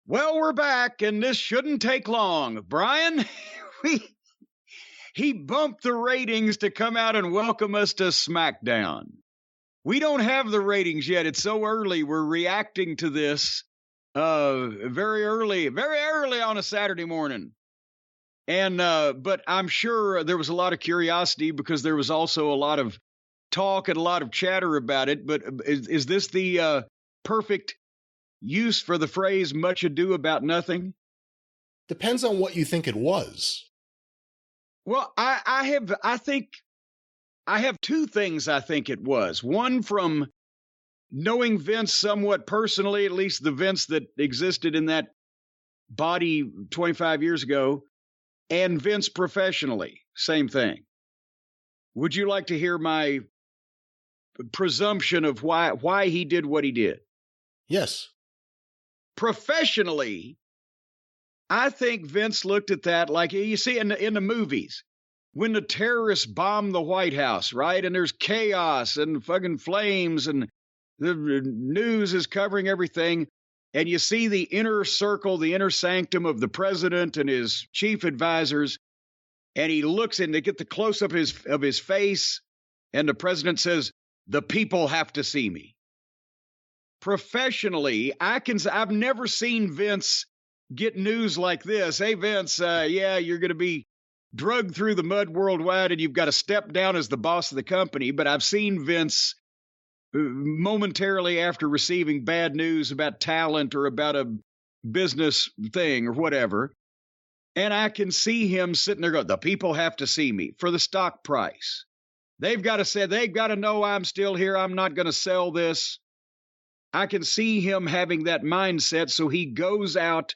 Well, we're back, and this shouldn't take long. Brian, we, he bumped the ratings to come out and welcome us to SmackDown. We don't have the ratings yet. It's so early. We're reacting to this very early on a Saturday morning. And but I'm sure there was a lot of curiosity because there was also a lot of talk and a lot of chatter about it. But is this the perfect use for the phrase "much ado about nothing"? Depends on what you think it was. Well, I think I have two things I think it was. One from knowing Vince somewhat personally, at least the Vince that existed in that body 25 years ago, and Vince professionally, same thing. Would you like to hear my presumption of why he did what he did? Yes. Professionally, I think Vince looked at that like you see in the movies when the terrorists bomb the White House, right? And there's chaos and fucking flames and the news is covering everything. And you see the inner circle, the inner sanctum of the president and his chief advisors. And he looks and they get the close up of his face. And the president says, "The people have to see me." Professionally, I've never seen Vince get news like this. "Hey, Vince, yeah, you're going to be drugged through the mud worldwide and you've got to step down as the boss of the company." But I've seen Vince momentarily after receiving bad news about talent or about a business thing or whatever. And I can see him sitting there going, "The people have to see me for the stock price. They've got to know I'm still here. I'm not going to sell this." I can see him having that mindset. So he goes out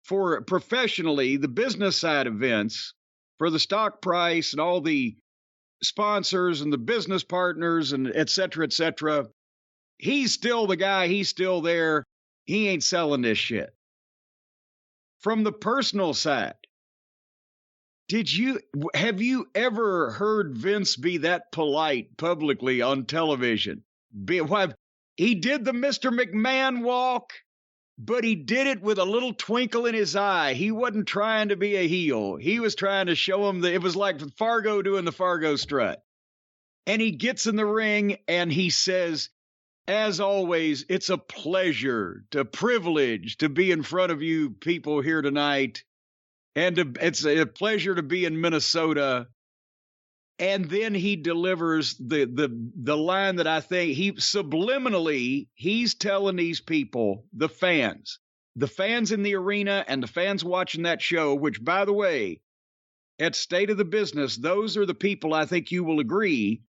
for professionally the business side of Vince for the stock price and all the sponsors and the business partners and et cetera, et cetera. He's still the guy. He's still there. He ain't selling this shit. From the personal side, have you ever heard Vince be that polite publicly on television? He did the Mr. McMahon walk, but he did it with a little twinkle in his eye. He wasn't trying to be a heel. He was trying to show him that it was like Fargo doing the Fargo strut. And he gets in the ring and he says, "As always, it's a pleasure, a privilege to be in front of you people here tonight. And it's a pleasure to be in Minnesota." And then he delivers the line that I think he's telling these people, the fans in the arena and the fans watching that show, which, by the way, at State of the Business, those are the people I think you will agree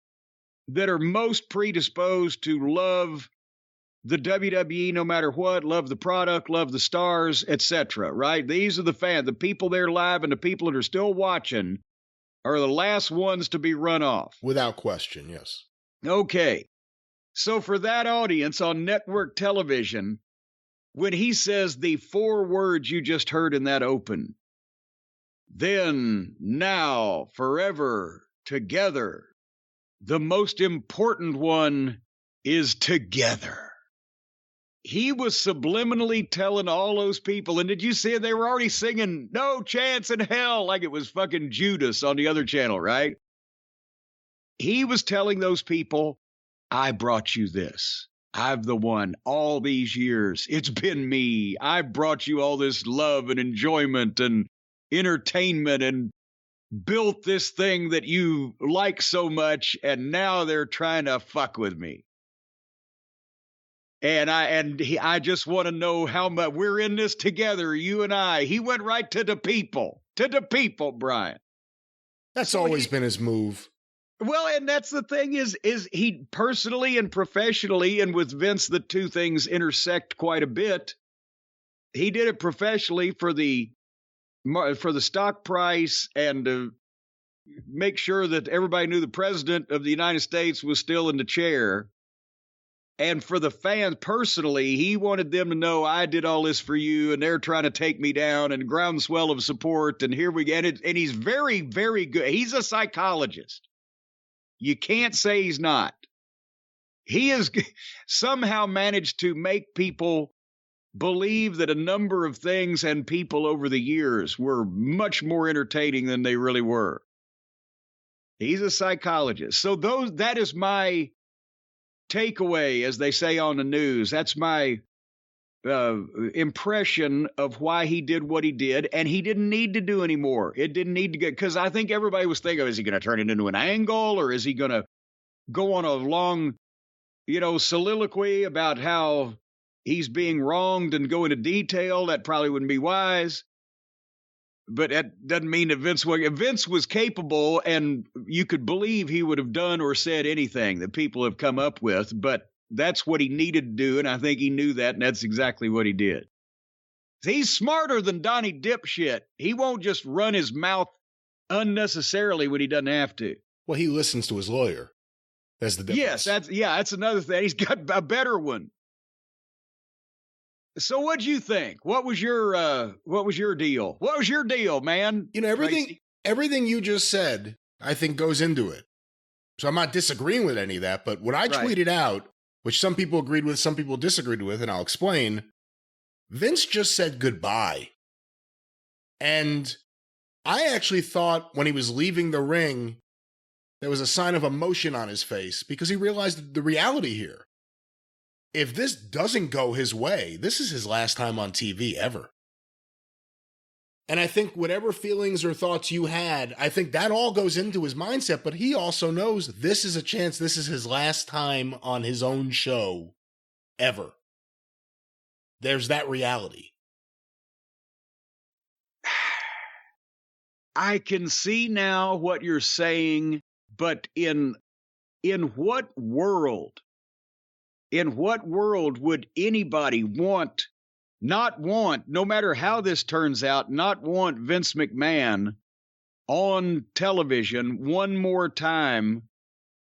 that are most predisposed to love the WWE no matter what, love the product, love the stars, etc. Right? These are the fans, the people there live and the people that are still watching are the last ones to be run off. Without question, yes. Okay. So for that audience on network television, when he says the four words you just heard in that open, "Then, now, forever, together," the most important one is together. He was subliminally telling all those people, and did you see it? They were already singing "No Chance in Hell" like it was fucking Judas on the other channel, right? He was telling those people, "I brought you this. I'm the one all these years. It's been me. I brought you all this love and enjoyment and entertainment and built this thing that you like so much, and now they're trying to fuck with me. And I just want to know how much we're in this together, you and I." He went right to the people, Brian. That's always been his move. Well, and that's the thing is he personally and professionally, and with Vince, the two things intersect quite a bit. He did it professionally for the stock price and to make sure that everybody knew the president of the United States was still in the chair. And for the fans personally, he wanted them to know, "I did all this for you, and they're trying to take me down," and groundswell of support. And here we get it. And he's very, very good. He's a psychologist. You can't say he's not. He has somehow managed to make people believe that a number of things and people over the years were much more entertaining than they really were. He's a psychologist. So that is my takeaway, as they say on the news. That's my impression of why he did what he did, and he didn't need to do anymore. It didn't need to get, because I think everybody was thinking, is he going to turn it into an angle, or is he going to go on a long, soliloquy about how he's being wronged and go into detail? That probably wouldn't be wise. But that doesn't mean that Vince was capable, and you could believe he would have done or said anything that people have come up with, but that's what he needed to do, and I think he knew that, and that's exactly what he did. He's smarter than Donnie Dipshit. He won't just run his mouth unnecessarily when he doesn't have to. Well, he listens to his lawyer. That's the difference. Yes, that's another thing. He's got a better one. So what'd you think? What was your deal? What was your deal, man? Everything you just said, I think goes into it. So I'm not disagreeing with any of that, but what I tweeted out, which some people agreed with, some people disagreed with, and I'll explain, Vince just said goodbye. And I actually thought when he was leaving the ring, there was a sign of emotion on his face because he realized the reality here. If this doesn't go his way, this is his last time on TV ever. And I think whatever feelings or thoughts you had, I think that all goes into his mindset, but he also knows this is a chance, this is his last time on his own show ever. There's that reality. I can see now what you're saying, but in what world would anybody not want, no matter how this turns out, not want Vince McMahon on television one more time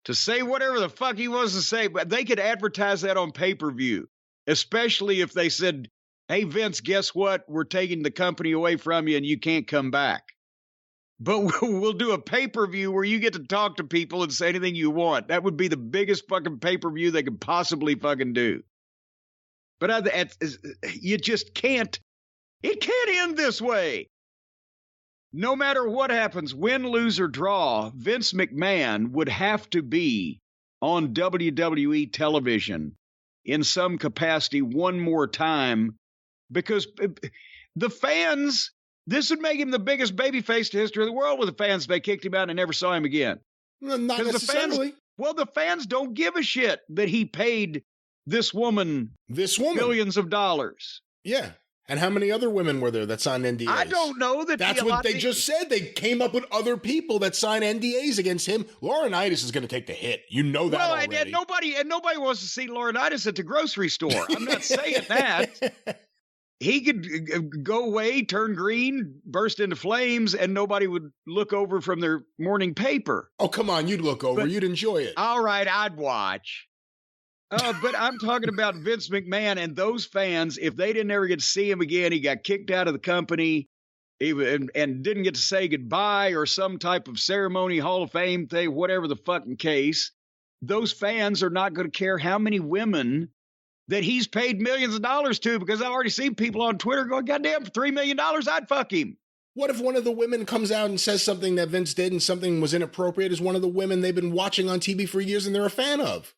to say whatever the fuck he wants to say? But they could advertise that on pay-per-view, especially if they said, hey, Vince, guess what? We're taking the company away from you and you can't come back. But we'll do a pay-per-view where you get to talk to people and say anything you want. That would be the biggest fucking pay-per-view they could possibly fucking do. But you just can't. It can't end this way. No matter what happens, win, lose, or draw, Vince McMahon would have to be on WWE television in some capacity one more time, because the fans, this would make him the biggest babyface in the history of the world with the fans. They kicked him out and never saw him again. Well, not necessarily. The fans don't give a shit that he paid this woman millions of dollars. Yeah. And how many other women were there that signed NDAs? I don't know. That's what they just said. They came up with other people that signed NDAs against him. Laurinaitis is going to take the hit. You know that already. And nobody wants to see Laurinaitis at the grocery store. I'm not saying that. He could go away, turn green, burst into flames, and nobody would look over from their morning paper. Oh, come on. You'd look over. You'd enjoy it. All right, I'd watch. But I'm talking about Vince McMahon and those fans. If they didn't ever get to see him again, he got kicked out of the company and didn't get to say goodbye or some type of ceremony, Hall of Fame thing, whatever the fucking case. Those fans are not going to care how many women that he's paid millions of dollars to, because I've already seen people on Twitter going, goddamn, for $3 million, I'd fuck him. What if one of the women comes out and says something that Vince did and something was inappropriate as one of the women they've been watching on TV for years and they're a fan of?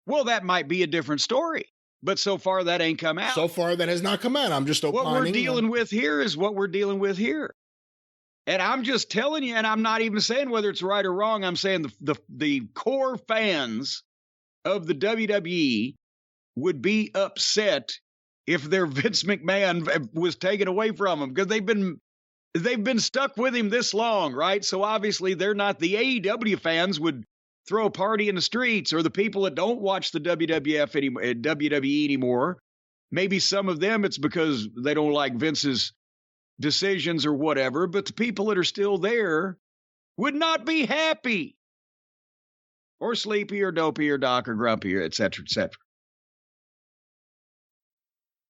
Well, that might be a different story, but so far that ain't come out. So far that has not come out. I'm just opining. What we're dealing with here is what we're dealing with here. And I'm just telling you, and I'm not even saying whether it's right or wrong. I'm saying the core fans of the WWE would be upset if their Vince McMahon was taken away from them, because they've been stuck with him this long, right? So obviously they're not. The AEW fans would throw a party in the streets, or the people that don't watch the WWE anymore. Maybe some of them it's because they don't like Vince's decisions or whatever, but the people that are still there would not be happy or sleepy or dopey or doc or grumpy or et cetera, et cetera.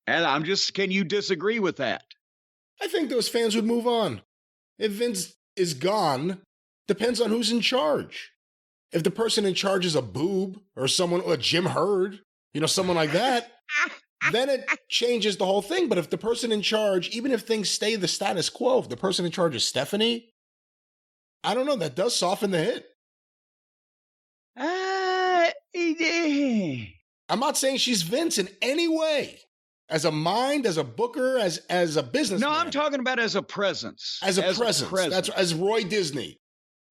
And can you disagree with that? I think those fans would move on. If Vince is gone, depends on who's in charge. If the person in charge is a boob or a Jim Herd, someone like that, then it changes the whole thing. But if the person in charge, even if things stay the status quo, if the person in charge is Stephanie, I don't know, that does soften the hit. I'm not saying she's Vince in any way. As a mind, as a booker, as a businessman. No, I'm talking about as a presence. As a presence. That's as Roy Disney.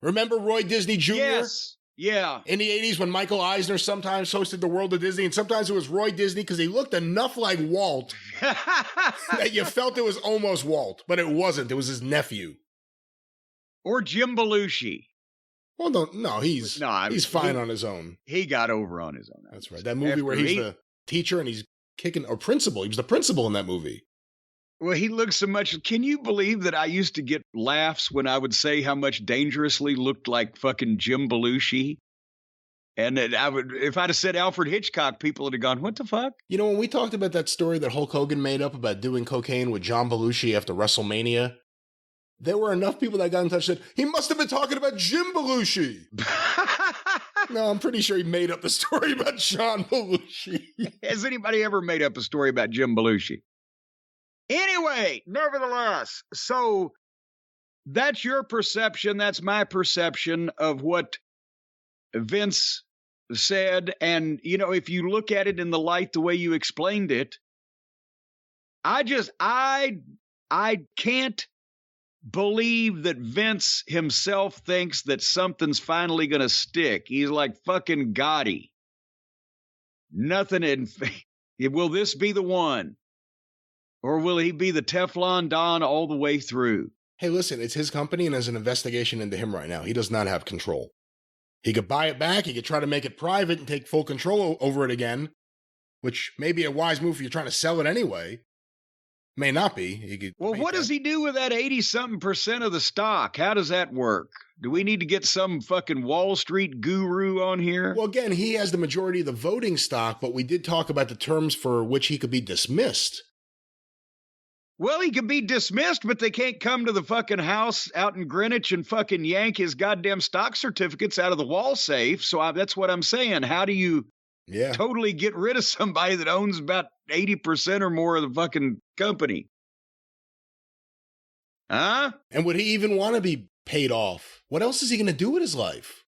Remember Roy Disney Jr.? Yes. Yeah. In the 80s when Michael Eisner sometimes hosted the World of Disney, and sometimes it was Roy Disney because he looked enough like Walt that you felt it was almost Walt, but it wasn't. It was his nephew. Or Jim Belushi. Well, no, he's fine on his own. He got over on his own. That's right. That movie where he's the teacher and he's kicking a principal. He was the principal in that movie. Well, he looks so much. Can you believe that I used to get laughs when I would say how much Dangerously looked like fucking Jim Belushi? And if I'd have said Alfred Hitchcock, people would have gone, what the fuck? You know, when we talked about that story that Hulk Hogan made up about doing cocaine with John Belushi after WrestleMania, there were enough people that got in touch and said, he must have been talking about Jim Belushi. No, I'm pretty sure he made up the story about John Belushi. Has anybody ever made up a story about Jim Belushi? Anyway, nevertheless, so that's your perception. That's my perception of what Vince said. And, you know, if you look at it in the light the way you explained it, I can't believe that Vince himself thinks that something's finally going to stick. He's like fucking Gotti. Nothing in. Will this be the one? Or will he be the Teflon Don all the way through? Hey, listen, it's his company and there's an investigation into him right now. He does not have control. He could buy it back. He could try to make it private and take full control over it again, which may be a wise move if you're trying to sell it anyway. May not be. Well, what does he do with that 80-something% of the stock? How does that work? Do we need to get some fucking Wall Street guru on here? Well, again, he has the majority of the voting stock, but we did talk about the terms for which he could be dismissed. Well, he could be dismissed, but they can't come to the fucking house out in Greenwich and fucking yank his goddamn stock certificates out of the wall safe. So that's what I'm saying. How do you totally get rid of somebody that owns about 80% or more of the fucking company? Huh? And would he even want to be paid off? What else is he going to do with his life?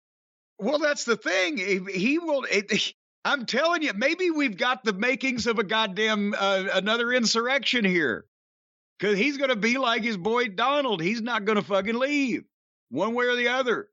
Well, that's the thing. He will. I'm telling you, maybe we've got the makings of a goddamn another insurrection here. Because he's going to be like his boy Donald. He's not going to fucking leave one way or the other.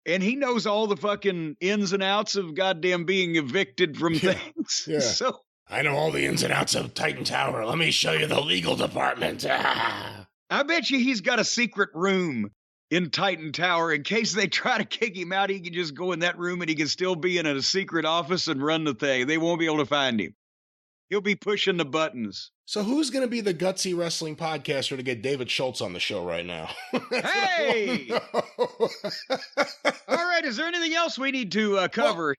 And he knows all the fucking ins and outs of goddamn being evicted from things. Yeah. So I know all the ins and outs of Titan Tower. Let me show you the legal department. I bet you he's got a secret room in Titan Tower. In case they try to kick him out, he can just go in that room and he can still be in a secret office and run the thing. They won't be able to find him. He'll be pushing the buttons. So who's going to be the gutsy wrestling podcaster to get David Schultz on the show right now? Hey! All right, is there anything else we need to cover?